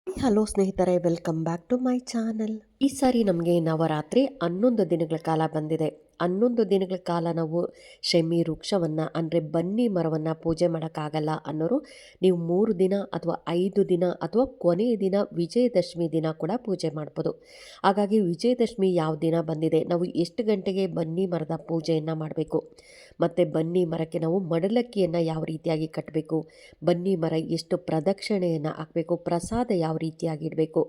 Hello ಸ್ನೇಹಿತರೆ, welcome back to my channel. ಈ ಸಾರಿ ನಮಗೆ ನವರಾತ್ರಿ 11 ದಿನಗಳ ಕಾಲ ಬಂದಿದೆ. 11 ದಿನಗಳ ಕಾಲ ನಾವು ಶಮಿ ವೃಕ್ಷವನ್ನು ಅಂದರೆ ಬನ್ನಿ ಮರವನ್ನು ಪೂಜೆ ಮಾಡೋಕ್ಕಾಗಲ್ಲ ಅನ್ನೋರು ನೀವು 3 ದಿನ ಅಥವಾ 5 ದಿನ ಅಥವಾ ಕೊನೆಯ ದಿನ ವಿಜಯದಶಮಿ ದಿನ ಕೂಡ ಪೂಜೆ ಮಾಡ್ಬೋದು. ಹಾಗಾಗಿ ವಿಜಯದಶಮಿ ಯಾವ ದಿನ ಬಂದಿದೆ, ನಾವು ಎಷ್ಟು ಗಂಟೆಗೆ ಬನ್ನಿ ಮರದ ಪೂಜೆಯನ್ನು ಮಾಡಬೇಕು, ಮತ್ತು ಬನ್ನಿ ಮರಕ್ಕೆ ನಾವು ಮಡಲಕ್ಕಿಯನ್ನು ಯಾವ ರೀತಿಯಾಗಿ ಕಟ್ಟಬೇಕು, ಬನ್ನಿ ಮರ ಎಷ್ಟು ಪ್ರದಕ್ಷಿಣೆಯನ್ನು ಹಾಕಬೇಕು, ಪ್ರಸಾದ ಯಾವ ರೀತಿಯಾಗಿ ಇಡಬೇಕು,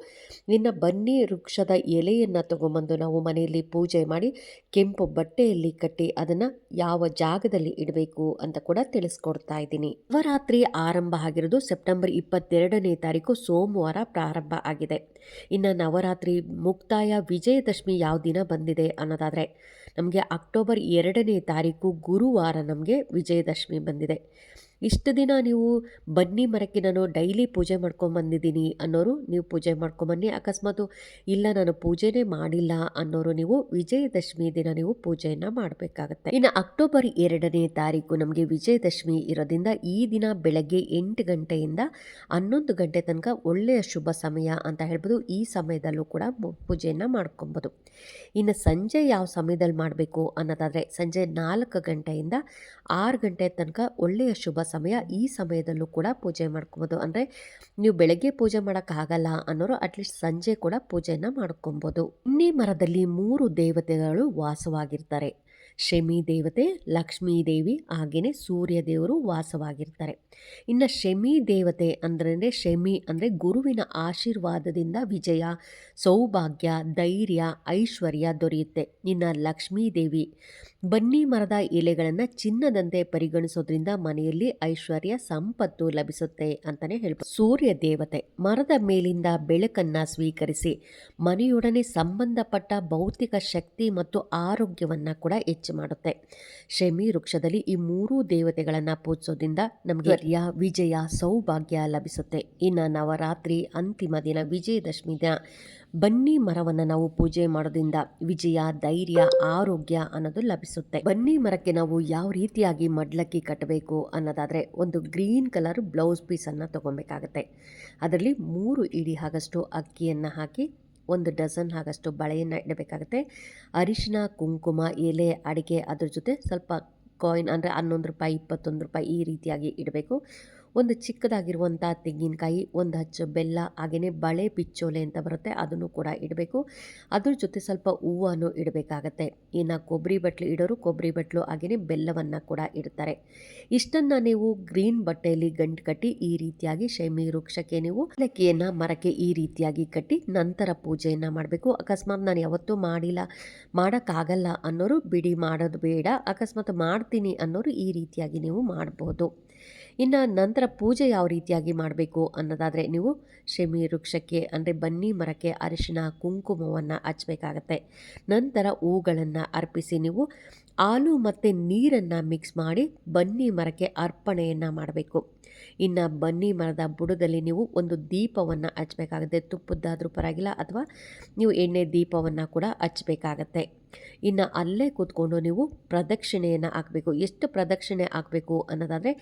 ಇನ್ನು ಬನ್ನಿ ವೃಕ್ಷದ ಎಲೆಯನ್ನು ತಗೊಂಬಂದು ನಾವು ಮನೆಯಲ್ಲಿ ಪೂಜೆ ಮಾಡಿ ಕೆಂಪು ಬಟ್ಟೆಯಲ್ಲಿ ಕಟ್ಟಿ ಅದನ್ನು ಯಾವ ಜಾಗದಲ್ಲಿ ಇಡಬೇಕು ಅಂತ ಕೂಡ ತಿಳಿಸ್ಕೊಡ್ತಾ ಇದ್ದೀನಿ. ನವರಾತ್ರಿ ಆರಂಭ ಆಗಿರೋದು ಸೆಪ್ಟೆಂಬರ್ 22ನೇ ತಾರೀಕು ಸೋಮವಾರ ಪ್ರಾರಂಭ ಆಗಿದೆ. ಇನ್ನು ನವರಾತ್ರಿ ಮುಕ್ತಾಯ ವಿಜಯದಶಮಿ ಯಾವ ದಿನ ಬಂದಿದೆ ಅನ್ನೋದಾದರೆ ನಮಗೆ ಅಕ್ಟೋಬರ್ 2ನೇ ತಾರೀಕು ಗುರುವಾರ ನಮಗೆ ವಿಜಯದಶಮಿ ಬಂದಿದೆ. ಇಷ್ಟು ದಿನ ನೀವು ಬನ್ನಿ ಮರಕ್ಕೆ ನಾನು ಡೈಲಿ ಪೂಜೆ ಮಾಡ್ಕೊಂಬಂದಿದ್ದೀನಿ ಅನ್ನೋರು ನೀವು ಪೂಜೆ ಮಾಡ್ಕೊಂಬನ್ನಿ. ಅಕಸ್ಮಾತು ಇಲ್ಲ ನಾನು ಪೂಜೆನೇ ಮಾಡಿಲ್ಲ ಅನ್ನೋರು ನೀವು ವಿಜಯದಶಮಿ ದಿನ ನೀವು ಪೂಜೆಯನ್ನು ಮಾಡಬೇಕಾಗತ್ತೆ. ಇನ್ನು ಅಕ್ಟೋಬರ್ 2ನೇ ತಾರೀಕು ನಮಗೆ ವಿಜಯದಶಮಿ ಇರೋದ್ರಿಂದ ಈ ದಿನ ಬೆಳಗ್ಗೆ 8 ಗಂಟೆಯಿಂದ 11 ಗಂಟೆ ತನಕ ಒಳ್ಳೆಯ ಶುಭ ಸಮಯ ಅಂತ ಹೇಳ್ಬೋದು. ಈ ಸಮಯದಲ್ಲೂ ಕೂಡ ಪೂಜೆಯನ್ನು ಮಾಡ್ಕೊಬೋದು. ಇನ್ನು ಸಂಜೆ ಯಾವ ಸಮಯದಲ್ಲಿ ಮಾಡಬೇಕು ಅನ್ನೋದಾದರೆ ಸಂಜೆ 4 ಗಂಟೆಯಿಂದ 6 ಗಂಟೆ ತನಕ ಒಳ್ಳೆಯ ಶುಭ ಸಮಯ. ಈ ಸಮಯದಲ್ಲೂ ಕೂಡ ಪೂಜೆ ಮಾಡ್ಕೊಬೋದು. ಅಂದರೆ ನೀವು ಬೆಳಗ್ಗೆ ಪೂಜೆ ಮಾಡೋಕ್ಕಾಗಲ್ಲ ಅನ್ನೋರು ಅಟ್ಲೀಸ್ಟ್ ಸಂಜೆ ಕೂಡ ಪೂಜೆಯನ್ನು ಮಾಡ್ಕೊಬೋದು. ಬನ್ನಿ ಮರದಲ್ಲಿ 3 ದೇವತೆಗಳು ವಾಸವಾಗಿರ್ತಾರೆ. ಶಮಿ ದೇವತೆ, ಲಕ್ಷ್ಮೀ ದೇವಿ, ಹಾಗೆಯೇ ಸೂರ್ಯ ದೇವರು ವಾಸವಾಗಿರ್ತಾರೆ. ಇನ್ನು ಶಮಿ ದೇವತೆ ಅಂದ್ರೆ ಶಮಿ ಅಂದರೆ ಗುರುವಿನ ಆಶೀರ್ವಾದದಿಂದ ವಿಜಯ, ಸೌಭಾಗ್ಯ, ಧೈರ್ಯ, ಐಶ್ವರ್ಯ ದೊರೆಯುತ್ತೆ. ಇನ್ನು ಲಕ್ಷ್ಮೀ ದೇವಿ ಬನ್ನಿ ಮರದ ಎಲೆಗಳನ್ನು ಚಿನ್ನದಂತೆ ಪರಿಗಣಿಸೋದ್ರಿಂದ ಮನೆಯಲ್ಲಿ ಐಶ್ವರ್ಯ, ಸಂಪತ್ತು ಲಭಿಸುತ್ತೆ ಅಂತಲೇ ಹೇಳ್ಬೋದು. ಸೂರ್ಯ ದೇವತೆ ಮರದ ಮೇಲಿಂದ ಬೆಳಕನ್ನು ಸ್ವೀಕರಿಸಿ ಮನೆಯೊಡನೆ ಸಂಬಂಧಪಟ್ಟ ಭೌತಿಕ ಶಕ್ತಿ ಮತ್ತು ಆರೋಗ್ಯವನ್ನು ಕೂಡ ಹೆಚ್ಚು ಮಾಡುತ್ತೆ. ಶಮಿ ವೃಕ್ಷದಲ್ಲಿ ಈ 3 ದೇವತೆಗಳನ್ನು ಪೂಜಿಸೋದ್ರಿಂದ ನಮಗೆ ವಿಜಯ, ಸೌಭಾಗ್ಯ ಲಭಿಸುತ್ತೆ. ಇನ್ನು ನವರಾತ್ರಿ ಅಂತಿಮ ದಿನ ವಿಜಯದಶಮಿ ದಿನ ಬನ್ನಿ ಮರವನ್ನು ನಾವು ಪೂಜೆ ಮಾಡೋದ್ರಿಂದ ವಿಜಯ, ಧೈರ್ಯ, ಆರೋಗ್ಯ ಅನ್ನೋದು ಲಭಿಸುತ್ತೆ. ಬನ್ನಿ ಮರಕ್ಕೆ ನಾವು ಯಾವ ರೀತಿಯಾಗಿ ಮಡ್ಲಕ್ಕಿ ಕಟ್ಟಬೇಕು ಅನ್ನೋದಾದರೆ ಒಂದು ಗ್ರೀನ್ ಕಲರ್ ಬ್ಲೌಸ್ ಪೀಸನ್ನು ತೊಗೊಬೇಕಾಗತ್ತೆ. ಅದರಲ್ಲಿ 3 ಇಡಿ ಆಗಷ್ಟು ಅಕ್ಕಿಯನ್ನು ಹಾಕಿ 1 ಡಜನ್ ಆಗಷ್ಟು ಬಳೆಯನ್ನು ಇಡಬೇಕಾಗುತ್ತೆ. ಅರಿಶಿನ, ಕುಂಕುಮ, ಎಲೆ, ಅಡಿಕೆ, ಅದ್ರ ಜೊತೆ ಸ್ವಲ್ಪ ಕಾಯಿನ್ ಅಂದರೆ 11 ರೂಪಾಯಿ, 21 ರೂಪಾಯಿ ಈ ರೀತಿಯಾಗಿ ಇಡಬೇಕು. ಒಂದು ಚಿಕ್ಕದಾಗಿರುವಂಥ ತೆಂಗಿನಕಾಯಿ, 1 ಹಚ್ಚು ಬೆಲ್ಲ, ಹಾಗೆಯೇ ಬಳೆ ಬಿಚ್ಚೋಲೆ ಅಂತ ಬರುತ್ತೆ ಅದನ್ನು ಕೂಡ ಇಡಬೇಕು. ಅದ್ರ ಜೊತೆ ಸ್ವಲ್ಪ ಹೂವನ್ನು ಇಡಬೇಕಾಗತ್ತೆ. ಇನ್ನು ಕೊಬ್ಬರಿ ಬಟ್ಲು ಇಡೋರು ಕೊಬ್ಬರಿ ಬಟ್ಲು ಹಾಗೆಯೇ ಬೆಲ್ಲವನ್ನು ಕೂಡ ಇಡ್ತಾರೆ. ಇಷ್ಟನ್ನು ನೀವು ಗ್ರೀನ್ ಬಟ್ಟೆಯಲ್ಲಿ ಗಂಟು ಕಟ್ಟಿ ಈ ರೀತಿಯಾಗಿ ಶಮಿ ವೃಕ್ಷಕ್ಕೆ ನೀವು ಲಕ್ಕಿಯನ್ನು ಮರಕ್ಕೆ ಈ ರೀತಿಯಾಗಿ ಕಟ್ಟಿ ನಂತರ ಪೂಜೆಯನ್ನು ಮಾಡಬೇಕು. ಅಕಸ್ಮಾತ್ ನಾನು ಯಾವತ್ತೂ ಮಾಡಿಲ್ಲ, ಮಾಡೋಕ್ಕಾಗಲ್ಲ ಅನ್ನೋರು ಬಿಡಿ, ಮಾಡೋದು ಬೇಡ. ಅಕಸ್ಮಾತ್ ಮಾಡ್ತೀನಿ ಅನ್ನೋರು ಈ ರೀತಿಯಾಗಿ ನೀವು ಮಾಡ್ಬೋದು. ಇನ್ನು ನಂತರ ಪೂಜೆ ಯಾವ ರೀತಿಯಾಗಿ ಮಾಡಬೇಕು ಅನ್ನೋದಾದರೆ ನೀವು ಶಮಿ ವೃಕ್ಷಕ್ಕೆ ಅಂದರೆ ಬನ್ನಿ ಮರಕ್ಕೆ ಅರಿಶಿನ, ಕುಂಕುಮವನ್ನು ಹಚ್ಚಬೇಕಾಗತ್ತೆ. ನಂತರ ಹೂಗಳನ್ನು ಅರ್ಪಿಸಿ ನೀವು ಹಾಲು ಮತ್ತು ನೀರನ್ನು ಮಿಕ್ಸ್ ಮಾಡಿ ಬನ್ನಿ ಮರಕ್ಕೆ ಅರ್ಪಣೆಯನ್ನು ಮಾಡಬೇಕು. ಇನ್ನು ಬನ್ನಿ ಮರದ ಬುಡದಲ್ಲಿ ನೀವು ಒಂದು ದೀಪವನ್ನು ಹಚ್ಚಬೇಕಾಗುತ್ತೆ. ತುಪ್ಪದ್ದಾದರೂ ಪರವಾಗಿಲ್ಲ ಅಥವಾ ನೀವು ಎಣ್ಣೆ ದೀಪವನ್ನು ಕೂಡ ಹಚ್ಚಬೇಕಾಗತ್ತೆ. ಇನ್ನು ಅಲ್ಲೇ ಕೂತ್ಕೊಂಡು ನೀವು ಪ್ರದಕ್ಷಿಣೆಯನ್ನು ಹಾಕಬೇಕು. ಎಷ್ಟು ಪ್ರದಕ್ಷಿಣೆ ಹಾಕಬೇಕು ಅನ್ನೋದಾದರೆ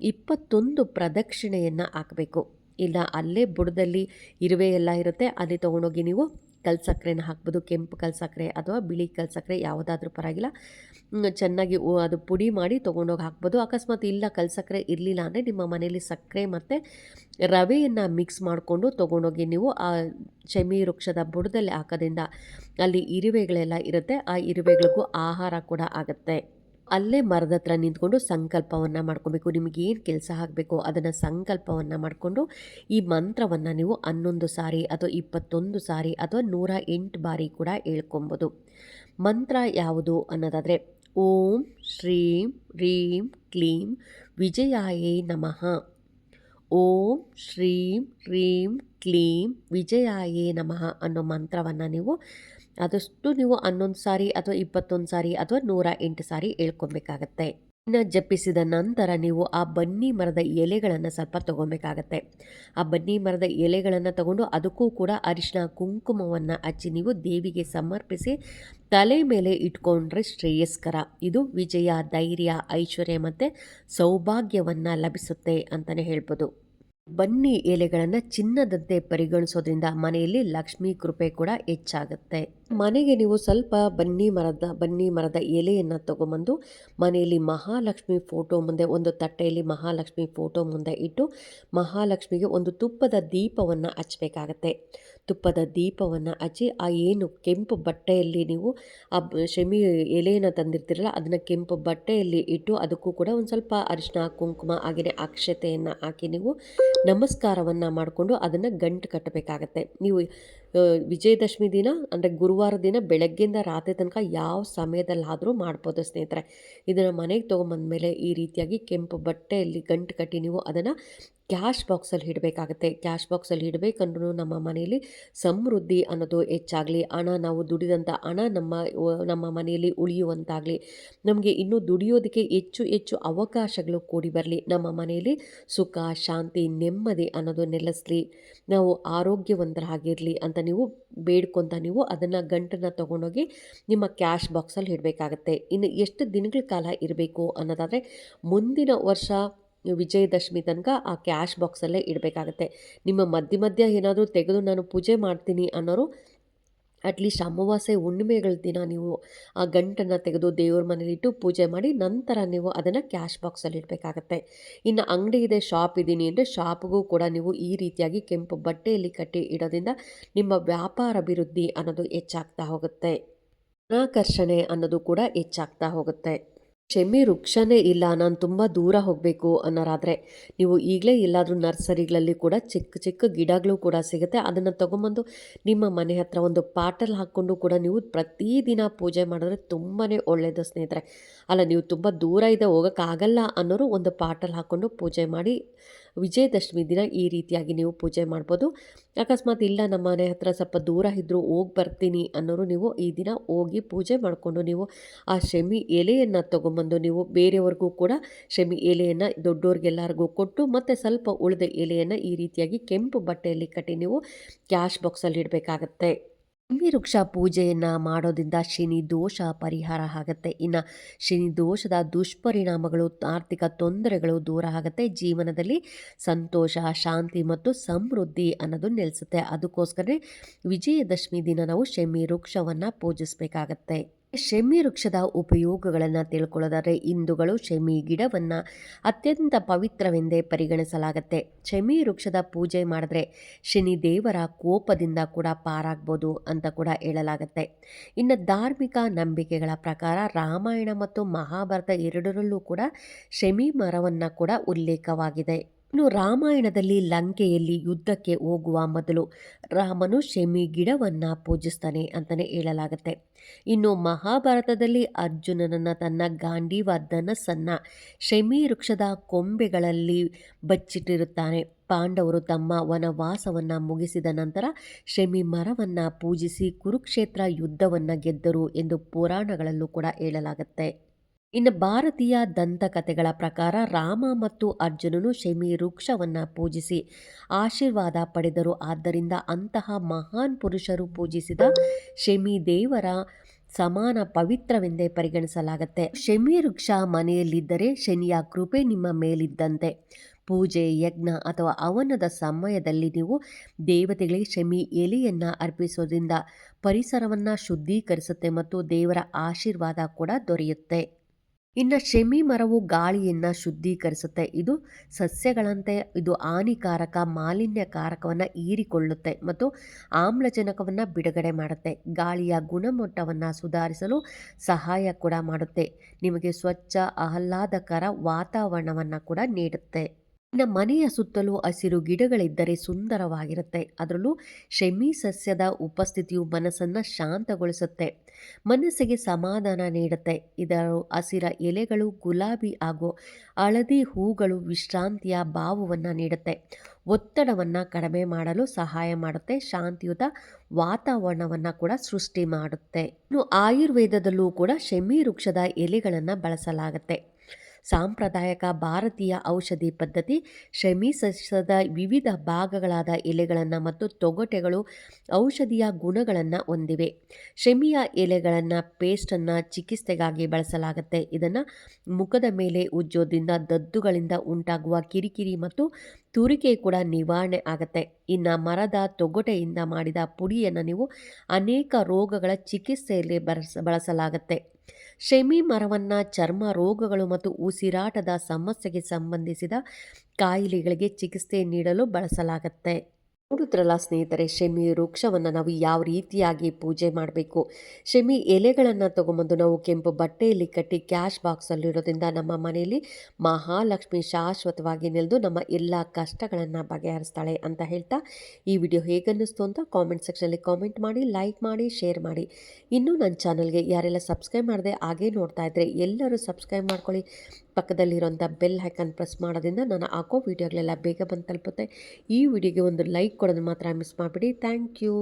21 ಪ್ರದಕ್ಷಿಣೆಯನ್ನು ಹಾಕಬೇಕು. ಇಲ್ಲ ಅಲ್ಲೇ ಬುಡದಲ್ಲಿ ಇರುವೆ ಎಲ್ಲ ಇರುತ್ತೆ, ಅಲ್ಲಿ ತೊಗೊಂಡೋಗಿ ನೀವು ಕಲ್ಸಕ್ಕರೆನ ಹಾಕ್ಬೋದು. ಕೆಂಪು ಕಲ್ಸಕ್ಕರೆ ಅಥವಾ ಬಿಳಿ ಕಲ್ಸಕ್ಕರೆ ಯಾವುದಾದ್ರೂ ಪರವಾಗಿಲ್ಲ, ಚೆನ್ನಾಗಿ ಅದು ಪುಡಿ ಮಾಡಿ ತೊಗೊಂಡೋಗಿ ಹಾಕ್ಬೋದು. ಅಕಸ್ಮಾತ್ ಇಲ್ಲ ಕಲ್ಸಕ್ಕರೆ ಇರಲಿಲ್ಲ ಅಂದರೆ ನಿಮ್ಮ ಮನೆಯಲ್ಲಿ ಸಕ್ಕರೆ ಮತ್ತು ರವೆಯನ್ನು ಮಿಕ್ಸ್ ಮಾಡಿಕೊಂಡು ತೊಗೊಂಡೋಗಿ ನೀವು ಆ ಶಮಿ ವೃಕ್ಷದ ಬುಡದಲ್ಲಿ ಹಾಕೋದ್ರಿಂದ ಅಲ್ಲಿ ಇರುವೆಗಳೆಲ್ಲ ಇರುತ್ತೆ, ಆ ಇರುವೆಗಳಿಗೂ ಆಹಾರ ಕೂಡ ಆಗುತ್ತೆ. ಅಲ್ಲೇ ಮರದ ಹತ್ರ ನಿಂತ್ಕೊಂಡು ಸಂಕಲ್ಪವನ್ನು ಮಾಡ್ಕೊಬೇಕು. ನಿಮಗೇನು ಕೆಲಸ ಆಗಬೇಕು ಅದನ್ನು ಸಂಕಲ್ಪವನ್ನು ಮಾಡಿಕೊಂಡು ಈ ಮಂತ್ರವನ್ನು ನೀವು 11 ಸಾರಿ ಅಥವಾ 21 ಸಾರಿ ಅಥವಾ 108 ಬಾರಿ ಕೂಡ ಹೇಳ್ಕೊಬೋದು. ಮಂತ್ರ ಯಾವುದು ಅನ್ನೋದಾದರೆ ಓಂ ಶ್ರೀಂ ಹ್ರೀಂ ಕ್ಲೀಂ ವಿಜಯಾಯೇ ನಮಃ. ಓಂ ಶ್ರೀಂ ಹ್ರೀಂ ಕ್ಲೀಂ ವಿಜಯಾಯೇ ನಮಃ ಅನ್ನೋ ಮಂತ್ರವನ್ನು ನೀವು ಆದಷ್ಟು ನೀವು 11 ಸಾರಿ ಅಥವಾ 21 ಸಾರಿ ಅಥವಾ 108 ಸಾರಿ ಹೇಳ್ಕೊಬೇಕಾಗತ್ತೆ. ಇನ್ನು ಜಪಿಸಿದ ನಂತರ ನೀವು ಆ ಬನ್ನಿ ಮರದ ಎಲೆಗಳನ್ನು ಸ್ವಲ್ಪ ತೊಗೊಬೇಕಾಗತ್ತೆ. ಆ ಬನ್ನಿ ಮರದ ಎಲೆಗಳನ್ನು ತಗೊಂಡು ಅದಕ್ಕೂ ಕೂಡ ಅರಿಶಿನ, ಕುಂಕುಮವನ್ನು ಹಚ್ಚಿ ನೀವು ದೇವಿಗೆ ಸಮರ್ಪಿಸಿ ತಲೆ ಮೇಲೆ ಇಟ್ಕೊಂಡ್ರೆ ಶ್ರೇಯಸ್ಕರ. ಇದು ವಿಜಯ, ಧೈರ್ಯ, ಐಶ್ವರ್ಯ ಮತ್ತು ಸೌಭಾಗ್ಯವನ್ನು ಲಭಿಸುತ್ತೆ ಅಂತಲೇ ಹೇಳ್ಬೋದು. ಬನ್ನಿ ಎಲೆಗಳನ್ನು ಚಿನ್ನದಂತೆ ಪರಿಗಣಿಸೋದ್ರಿಂದ ಮನೆಯಲ್ಲಿ ಲಕ್ಷ್ಮೀ ಕೃಪೆ ಕೂಡ ಹೆಚ್ಚಾಗುತ್ತೆ. ಮನೆಗೆ ನೀವು ಸ್ವಲ್ಪ ಬನ್ನಿ ಮರದ ಎಲೆಯನ್ನು ತಗೊಂಬಂದು ಮನೆಯಲ್ಲಿ ಮಹಾಲಕ್ಷ್ಮಿ ಫೋಟೋ ಮುಂದೆ ಒಂದು ತಟ್ಟೆಯಲ್ಲಿ ಮಹಾಲಕ್ಷ್ಮಿ ಫೋಟೋ ಮುಂದೆ ಇಟ್ಟು ಮಹಾಲಕ್ಷ್ಮಿಗೆ ಒಂದು ತುಪ್ಪದ ದೀಪವನ್ನು ಹಚ್ಚಬೇಕಾಗತ್ತೆ. ತುಪ್ಪದ ದೀಪವನ್ನು ಹಚ್ಚಿ ಆ ಏನು ಕೆಂಪು ಬಟ್ಟೆಯಲ್ಲಿ ನೀವು ಆ ಶಮಿ ಎಲೆಯನ್ನು ತಂದಿರ್ತೀರಲ್ಲ ಅದನ್ನು ಕೆಂಪು ಬಟ್ಟೆಯಲ್ಲಿ ಇಟ್ಟು ಅದಕ್ಕೂ ಕೂಡ ಒಂದು ಸ್ವಲ್ಪ ಅರಿಶಿನ ಕುಂಕುಮ ಹಾಗೆಯೇ ಅಕ್ಷತೆಯನ್ನು ಹಾಕಿ ನೀವು ನಮಸ್ಕಾರವನ್ನು ಮಾಡಿಕೊಂಡು ಅದನ್ನು ಗಂಟು ಕಟ್ಟಬೇಕಾಗತ್ತೆ. ನೀವು ವಿಜಯದಶಮಿ ದಿನ ಅಂದರೆ ಗುರುವಾರ ದಿನ ಬೆಳಗ್ಗೆಯಿಂದ ರಾತ್ರಿ ತನಕ ಯಾವ ಸಮಯದಲ್ಲಾದರೂ ಮಾಡ್ಬೋದು ಸ್ನೇಹಿತರೆ. ಇದನ್ನು ಮನೆಗೆ ತೊಗೊಂಬಂದಮೇಲೆ ಈ ರೀತಿಯಾಗಿ ಕೆಂಪು ಬಟ್ಟೆಯಲ್ಲಿ ಗಂಟು ಕಟ್ಟಿ ನೀವು ಅದನ್ನು ಕ್ಯಾಶ್ ಬಾಕ್ಸಲ್ಲಿ ಇಡಬೇಕಾಗತ್ತೆ. ಕ್ಯಾಶ್ ಬಾಕ್ಸಲ್ಲಿ ಇಡಬೇಕಂದ್ರೂ ನಮ್ಮ ಮನೆಯಲ್ಲಿ ಸಮೃದ್ಧಿ ಅನ್ನೋದು ಹೆಚ್ಚಾಗಲಿ, ನಾವು ದುಡಿದಂಥ ಹಣ ನಮ್ಮ ಮನೆಯಲ್ಲಿ ಉಳಿಯುವಂತಾಗಲಿ, ನಮಗೆ ಇನ್ನೂ ದುಡಿಯೋದಕ್ಕೆ ಹೆಚ್ಚು ಹೆಚ್ಚು ಅವಕಾಶಗಳು ಕೂಡಿ ಬರಲಿ, ನಮ್ಮ ಮನೆಯಲ್ಲಿ ಸುಖ ಶಾಂತಿ ನೆಮ್ಮದಿ ಅನ್ನೋದು ನೆಲೆಸಲಿ, ನಾವು ಆರೋಗ್ಯವಂತರಾಗಿರಲಿ ಅಂತ ನೀವು ಬೇಡ್ಕೊತ ನೀವು ಅದನ್ನು ಗಂಟನ್ನು ತೊಗೊಂಡೋಗಿ ನಿಮ್ಮ ಕ್ಯಾಶ್ ಬಾಕ್ಸಲ್ಲಿ ಇಡಬೇಕಾಗತ್ತೆ. ಇನ್ನು ಎಷ್ಟು ದಿನಗಳ ಕಾಲ ಇರಬೇಕು ಅನ್ನೋದಾದರೆ ಮುಂದಿನ ವರ್ಷ ವಿಜಯದಶಮಿ ತನಕ ಆ ಕ್ಯಾಶ್ ಬಾಕ್ಸಲ್ಲೇ ಇಡಬೇಕಾಗತ್ತೆ. ನಿಮ್ಮ ಮಧ್ಯ ಏನಾದರೂ ತೆಗೆದು ನಾನು ಪೂಜೆ ಮಾಡ್ತೀನಿ ಅನ್ನೋರು ಅಟ್ಲೀಸ್ಟ್ ಅಮಾವಾಸ್ಯೆ ಹುಣ್ಣಿಮೆಗಳ ದಿನ ನೀವು ಆ ಗಂಟನ್ನು ತೆಗೆದು ದೇವ್ರ ಮನೇಲಿಟ್ಟು ಪೂಜೆ ಮಾಡಿ ನಂತರ ನೀವು ಅದನ್ನು ಕ್ಯಾಶ್ ಬಾಕ್ಸಲ್ಲಿ ಇಡಬೇಕಾಗತ್ತೆ. ಇನ್ನು ಅಂಗಡಿ ಇದೆ, ಶಾಪ್ ಇದ್ದೀನಿ ಅಂದರೆ ಶಾಪ್ಗೂ ಕೂಡ ನೀವು ಈ ರೀತಿಯಾಗಿ ಕೆಂಪು ಬಟ್ಟೆಯಲ್ಲಿ ಕಟ್ಟಿ ಇಡೋದ್ರಿಂದ ನಿಮ್ಮ ವ್ಯಾಪಾರ ಅಭಿವೃದ್ಧಿ ಅನ್ನೋದು ಹೆಚ್ಚಾಗ್ತಾ ಹೋಗುತ್ತೆ, ಧನಾಕರ್ಷಣೆ ಅನ್ನೋದು ಕೂಡ ಹೆಚ್ಚಾಗ್ತಾ ಹೋಗುತ್ತೆ. ಶಮಿ ವೃಕ್ಷನೇ ಇಲ್ಲ, ನಾನು ತುಂಬ ದೂರ ಹೋಗಬೇಕು ಅನ್ನೋರಾದರೆ ನೀವು ಈಗಲೇ ಎಲ್ಲಾದರೂ ನರ್ಸರಿಗಳಲ್ಲಿ ಕೂಡ ಚಿಕ್ಕ ಚಿಕ್ಕ ಗಿಡಗಳು ಕೂಡ ಸಿಗುತ್ತೆ. ಅದನ್ನು ತೊಗೊಂಬಂದು ನಿಮ್ಮ ಮನೆ ಹತ್ರ ಒಂದು ಪಾಟಲ್ಲಿ ಹಾಕ್ಕೊಂಡು ಕೂಡ ನೀವು ಪ್ರತಿದಿನ ಪೂಜೆ ಮಾಡಿದ್ರೆ ತುಂಬಾ ಒಳ್ಳೆಯದು ಸ್ನೇಹಿತರೆ. ಅಲ್ಲ, ನೀವು ತುಂಬ ದೂರ ಇದೆ ಹೋಗೋಕ್ಕಾಗಲ್ಲ ಅನ್ನೋರು ಒಂದು ಪಾಟಲ್ಲಿ ಹಾಕ್ಕೊಂಡು ಪೂಜೆ ಮಾಡಿ ವಿಜಯದಶಮಿ ದಿನ ಈ ರೀತಿಯಾಗಿ ನೀವು ಪೂಜೆ ಮಾಡ್ಬೋದು. ಅಕಸ್ಮಾತ್ ಇಲ್ಲ ನಮ್ಮ ಮನೆ ಹತ್ರ ಸ್ವಲ್ಪ ದೂರ ಇದ್ದರೂ ಹೋಗಿ ಬರ್ತೀನಿ ಅನ್ನೋರು ನೀವು ಈ ದಿನ ಹೋಗಿ ಪೂಜೆ ಮಾಡಿಕೊಂಡು ನೀವು ಆ ಶಮಿ ಎಲೆಯನ್ನು ತೊಗೊಂಬಂದು ನೀವು ಬೇರೆಯವ್ರಿಗೂ ಕೂಡ ಶಮಿ ಎಲೆಯನ್ನು ದೊಡ್ಡವ್ರಿಗೆಲ್ಲರಿಗೂ ಕೊಟ್ಟು ಮತ್ತು ಸ್ವಲ್ಪ ಉಳಿದ ಎಲೆಯನ್ನು ಈ ರೀತಿಯಾಗಿ ಕೆಂಪು ಬಟ್ಟೆಯಲ್ಲಿ ಕಟ್ಟಿ ನೀವು ಕ್ಯಾಶ್ ಬಾಕ್ಸಲ್ಲಿ ಇಡಬೇಕಾಗತ್ತೆ. ಶಮಿ ವೃಕ್ಷ ಪೂಜೆಯನ್ನು ಮಾಡೋದ್ರಿಂದ ಶನಿ ದೋಷ ಪರಿಹಾರ ಆಗುತ್ತೆ. ಇನ್ನು ಶನಿ ದೋಷದ ದುಷ್ಪರಿಣಾಮಗಳು, ಆರ್ಥಿಕ ತೊಂದರೆಗಳು ದೂರ ಆಗುತ್ತೆ. ಜೀವನದಲ್ಲಿ ಸಂತೋಷ ಶಾಂತಿ ಮತ್ತು ಸಮೃದ್ಧಿ ಅನ್ನೋದು ನೆಲೆಸುತ್ತೆ. ಅದಕ್ಕೋಸ್ಕರ ವಿಜಯದಶಮಿ ದಿನ ನಾವು ಶಮಿ ವೃಕ್ಷವನ್ನು ಪೂಜಿಸಬೇಕಾಗತ್ತೆ. ಶಮಿ ವೃಕ್ಷದ ಉಪಯೋಗಗಳನ್ನು ತಿಳ್ಕೊಳ್ಳೋದಾದರೆ ಹಿಂದೂಗಳು ಶಮಿ ಗಿಡವನ್ನು ಅತ್ಯಂತ ಪವಿತ್ರವೆಂದೇ ಪರಿಗಣಿಸಲಾಗುತ್ತೆ. ಶಮಿ ವೃಕ್ಷದ ಪೂಜೆ ಮಾಡಿದ್ರೆ ಶನಿ ದೇವರ ಕೋಪದಿಂದ ಕೂಡ ಪಾರಾಗ್ಬೋದು ಅಂತ ಕೂಡ ಹೇಳಲಾಗುತ್ತೆ. ಇನ್ನು ಧಾರ್ಮಿಕ ನಂಬಿಕೆಗಳ ಪ್ರಕಾರ ರಾಮಾಯಣ ಮತ್ತು ಮಹಾಭಾರತ ಎರಡರಲ್ಲೂ ಕೂಡ ಶಮಿ ಮರವನ್ನು ಕೂಡ ಉಲ್ಲೇಖವಾಗಿದೆ. ಇನ್ನು ರಾಮಾಯಣದಲ್ಲಿ ಲಂಕೆಯಲ್ಲಿ ಯುದ್ಧಕ್ಕೆ ಹೋಗುವ ಮೊದಲು ರಾಮನು ಶಮಿ ಗಿಡವನ್ನು ಪೂಜಿಸ್ತಾನೆ ಅಂತಲೇ ಹೇಳಲಾಗುತ್ತೆ. ಇನ್ನು ಮಹಾಭಾರತದಲ್ಲಿ ಅರ್ಜುನನನ್ನು ತನ್ನ ಗಾಂಡೀವ ಧನಸ್ಸನ್ನು ಶಮಿ ವೃಕ್ಷದ ಕೊಂಬೆಗಳಲ್ಲಿ ಬಚ್ಚಿಟ್ಟಿರುತ್ತಾನೆ. ಪಾಂಡವರು ತಮ್ಮ ವನವಾಸವನ್ನು ಮುಗಿಸಿದ ನಂತರ ಶಮಿ ಮರವನ್ನು ಪೂಜಿಸಿ ಕುರುಕ್ಷೇತ್ರ ಯುದ್ಧವನ್ನು ಗೆದ್ದರು ಎಂದು ಪುರಾಣಗಳಲ್ಲೂ ಕೂಡ ಹೇಳಲಾಗುತ್ತೆ. ಇನ್ನು ಭಾರತೀಯ ದಂತಕಥೆಗಳ ಪ್ರಕಾರ ರಾಮ ಮತ್ತು ಅರ್ಜುನನು ಶಮಿ ವೃಕ್ಷವನ್ನು ಪೂಜಿಸಿ ಆಶೀರ್ವಾದ ಪಡೆದರು. ಆದ್ದರಿಂದ ಅಂತಹ ಮಹಾನ್ ಪುರುಷರು ಪೂಜಿಸಿದ ಶಮಿ ದೇವರ ಸಮಾನ ಪವಿತ್ರವೆಂದೇ ಪರಿಗಣಿಸಲಾಗುತ್ತೆ. ಶಮಿ ವೃಕ್ಷ ಮನೆಯಲ್ಲಿದ್ದರೆ ಶನಿಯ ಕೃಪೆ ನಿಮ್ಮ ಮೇಲಿದ್ದಂತೆ. ಪೂಜೆ ಯಜ್ಞ ಅಥವಾ ಹವನದ ಸಮಯದಲ್ಲಿ ನೀವು ದೇವತೆಗಳಿಗೆ ಶಮಿ ಎಲೆಯನ್ನು ಅರ್ಪಿಸೋದ್ರಿಂದ ಪರಿಸರವನ್ನು ಶುದ್ಧೀಕರಿಸುತ್ತೆ ಮತ್ತು ದೇವರ ಆಶೀರ್ವಾದ ಕೂಡ ದೊರೆಯುತ್ತೆ. ಇನ್ನು ಶಮಿ ಮರವು ಗಾಳಿಯನ್ನು ಶುದ್ಧೀಕರಿಸುತ್ತೆ. ಇದು ಸಸ್ಯಗಳಂತೆ ಇದು ಹಾನಿಕಾರಕ ಮಾಲಿನ್ಯಕಾರಕವನ್ನು ಹೀರಿಕೊಳ್ಳುತ್ತೆ ಮತ್ತು ಆಮ್ಲಜನಕವನ್ನು ಬಿಡುಗಡೆ ಮಾಡುತ್ತೆ. ಗಾಳಿಯ ಗುಣಮಟ್ಟವನ್ನು ಸುಧಾರಿಸಲು ಸಹಾಯ ಕೂಡ ಮಾಡುತ್ತೆ. ನಿಮಗೆ ಸ್ವಚ್ಛ ಆಹ್ಲಾದಕರ ವಾತಾವರಣವನ್ನು ಕೂಡ ನೀಡುತ್ತೆ. ಇನ್ನು ಮನೆಯ ಸುತ್ತಲೂ ಹಸಿರು ಗಿಡಗಳಿದ್ದರೆ ಸುಂದರವಾಗಿರುತ್ತೆ. ಅದರಲ್ಲೂ ಶಮಿ ಸಸ್ಯದ ಉಪಸ್ಥಿತಿಯು ಮನಸ್ಸನ್ನು ಶಾಂತಗೊಳಿಸುತ್ತೆ, ಮನಸ್ಸಿಗೆ ಸಮಾಧಾನ ನೀಡುತ್ತೆ. ಇದರ ಹಸಿರ ಎಲೆಗಳು, ಗುಲಾಬಿ ಹಾಗೂ ಹಳದಿ ಹೂಗಳು ವಿಶ್ರಾಂತಿಯ ಭಾವವನ್ನು ನೀಡುತ್ತೆ, ಒತ್ತಡವನ್ನು ಕಡಿಮೆ ಮಾಡಲು ಸಹಾಯ ಮಾಡುತ್ತೆ, ಶಾಂತಿಯುತ ವಾತಾವರಣವನ್ನು ಕೂಡ ಸೃಷ್ಟಿ ಮಾಡುತ್ತೆ. ಇನ್ನು ಆಯುರ್ವೇದದಲ್ಲೂ ಕೂಡ ಶಮಿ ವೃಕ್ಷದ ಎಲೆಗಳನ್ನು ಬಳಸಲಾಗುತ್ತೆ. ಸಾಂಪ್ರದಾಯಿಕ ಭಾರತೀಯ ಔಷಧಿ ಪದ್ಧತಿ. ಶಮಿ ಸಸ್ಯದ ವಿವಿಧ ಭಾಗಗಳಾದ ಎಲೆಗಳನ್ನು ಮತ್ತು ತೊಗಟೆಗಳು ಔಷಧೀಯ ಗುಣಗಳನ್ನು ಹೊಂದಿವೆ. ಶಮಿಯ ಎಲೆಗಳನ್ನು ಪೇಸ್ಟನ್ನು ಚಿಕಿತ್ಸೆಗಾಗಿ ಬಳಸಲಾಗುತ್ತೆ. ಇದನ್ನು ಮುಖದ ಮೇಲೆ ಉಜ್ಜೋದ್ರಿಂದ ದದ್ದುಗಳಿಂದ ಉಂಟಾಗುವ ಕಿರಿಕಿರಿ ಮತ್ತು ತುರಿಕೆ ಕೂಡ ನಿವಾರಣೆ ಆಗುತ್ತೆ. ಇನ್ನು ಮರದ ತೊಗಟೆಯಿಂದ ಮಾಡಿದ ಪುಡಿಯನ್ನು ನೀವು ಅನೇಕ ರೋಗಗಳ ಚಿಕಿತ್ಸೆಯಲ್ಲಿ ಬಳಸಲಾಗುತ್ತೆ. ಶಮಿ ಮರವನ್ನು ಚರ್ಮ ರೋಗಗಳು ಮತ್ತು ಉಸಿರಾಟದ ಸಮಸ್ಯೆಗೆ ಸಂಬಂಧಿಸಿದ ಕಾಯಿಲೆಗಳಿಗೆ ಚಿಕಿತ್ಸೆ ನೀಡಲು ಬಳಸಲಾಗುತ್ತೆ. ನೋಡಿದ್ರಲ್ಲ ಸ್ನೇಹಿತರೆ, ಶಮಿ ವೃಕ್ಷವನ್ನು ನಾವು ಯಾವ ರೀತಿಯಾಗಿ ಪೂಜೆ ಮಾಡಬೇಕು. ಶಮಿ ಎಲೆಗಳನ್ನು ತೊಗೊಂಬಂದು ನಾವು ಕೆಂಪು ಬಟ್ಟೆಯಲ್ಲಿ ಕಟ್ಟಿ ಕ್ಯಾಶ್ ಬಾಕ್ಸಲ್ಲಿರೋದ್ರಿಂದ ನಮ್ಮ ಮನೆಯಲ್ಲಿ ಮಹಾಲಕ್ಷ್ಮಿ ಶಾಶ್ವತವಾಗಿ ನಿಲ್ದು ನಮ್ಮ ಎಲ್ಲ ಕಷ್ಟಗಳನ್ನು ಬಗೆಹರಿಸ್ತಾಳೆ ಅಂತ ಹೇಳ್ತಾ, ಈ ವಿಡಿಯೋ ಹೇಗನ್ನಿಸ್ತು ಅಂತ ಕಾಮೆಂಟ್ ಸೆಕ್ಷನಲ್ಲಿ ಕಾಮೆಂಟ್ ಮಾಡಿ, ಲೈಕ್ ಮಾಡಿ, ಶೇರ್ ಮಾಡಿ. ಇನ್ನೂ ನನ್ನ ಚಾನಲ್ಗೆ ಯಾರೆಲ್ಲ ಸಬ್ಸ್ಕ್ರೈಬ್ ಮಾಡದೆ ಹಾಗೇ ನೋಡ್ತಾ ಇದ್ದರೆ ಎಲ್ಲರೂ ಸಬ್ಸ್ಕ್ರೈಬ್ ಮಾಡ್ಕೊಳ್ಳಿ. ಪಕ್ಕದಲ್ಲಿರೋಂಥ ಬೆಲ್ ಐಕನ್ ಪ್ರೆಸ್ ಮಾಡೋದ್ರಿಂದ ನಾನು ಹಾಕೋ ವೀಡಿಯೋಗಳೆಲ್ಲ ಬೇಗ ಬಂದು ತಲುಪುತ್ತೆ. ಈ ವಿಡಿಯೋಗೆ ಒಂದು ಲೈಕ್ ಕೊಡೋದು ಮಾತ್ರ ಮಿಸ್ ಮಾಡಿಬಿಡಿ. Thank you.